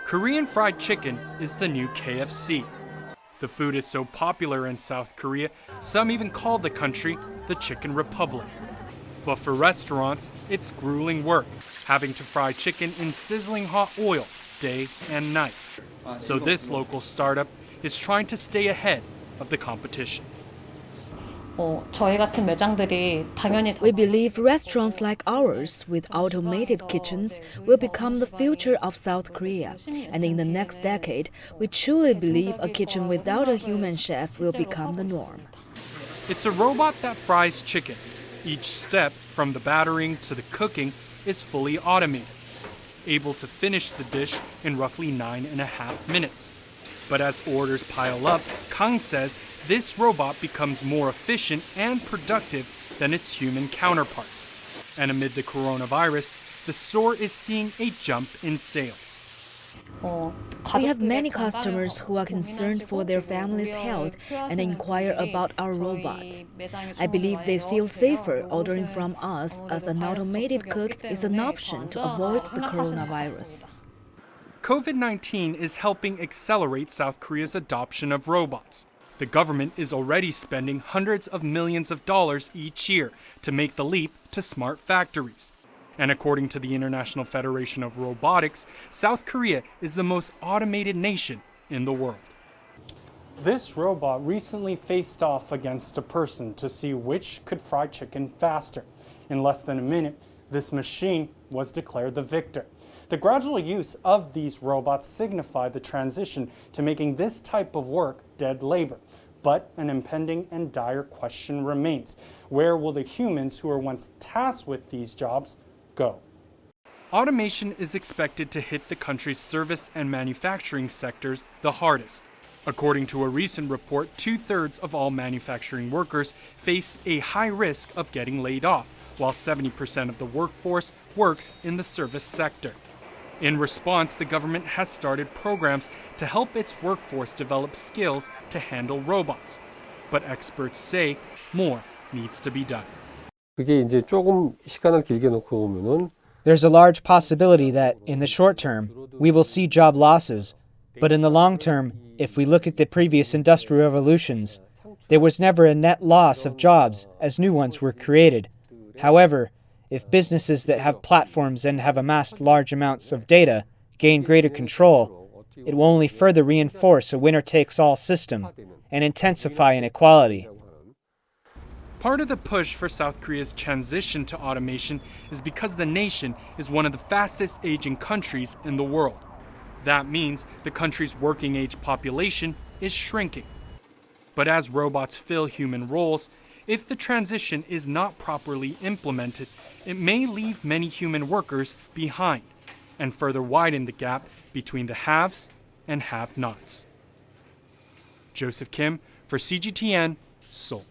Korean fried chicken is the new KFC. The food is so popular in South Korea, some even call the country the Chicken Republic. But for restaurants, it's grueling work, having to fry chicken in sizzling hot oil day and night. So this local startup is trying to stay ahead of the competition. 저희 같은 매장들이 당연히 We believe restaurants like ours with automated kitchens will become the future of South Korea. And in the next decade, we truly believe a kitchen without a human chef will become the norm. It's a robot that fries chicken. Each step, from the battering to the cooking, is fully automated, able to finish the dish in roughly 9.5 minutes. But as orders pile up, Kang says this robot becomes more efficient and productive than its human counterparts. And amid the coronavirus, the store is seeing a jump in sales. We have many customers who are concerned for their family's health and inquire about our robot. I believe they feel safer ordering from us as an automated cook is an option to avoid the coronavirus. COVID-19 is helping accelerate South Korea's adoption of robots. The government is already spending hundreds of millions of dollars each year to make the leap to smart factories. And according to the International Federation of Robotics, South Korea is the most automated nation in the world. This robot recently faced off against a person to see which could fry chicken faster. In less than a minute, this machine was declared the victor. The gradual use of these robots signified the transition to making this type of work dead labor. But an impending and dire question remains. Where will the humans who were once tasked with these jobs go? Automation is expected to hit the country's service and manufacturing sectors the hardest. According to a recent report, 2/3 of all manufacturing workers face a high risk of getting laid off, while 70% of the workforce works in the service sector. In response, the government has started programs to help its workforce develop skills to handle robots. But experts say more needs to be done. 그게 이제 조금 시간을 길게 놓고 보면은 There's a large possibility that, in the short term, we will see job losses. But in the long term, if we look at the previous industrial revolutions, there was never a net loss of jobs as new ones were created. However, if businesses that have platforms and have amassed large amounts of data gain greater control, it will only further reinforce a winner-takes-all system and intensify inequality. Part of the push for South Korea's transition to automation is because the nation is one of the fastest aging countries in the world. That means the country's working age population is shrinking. But as robots fill human roles, if the transition is not properly implemented, it may leave many human workers behind and further widen the gap between the haves and have-nots. Joseph Kim for CGTN, Seoul.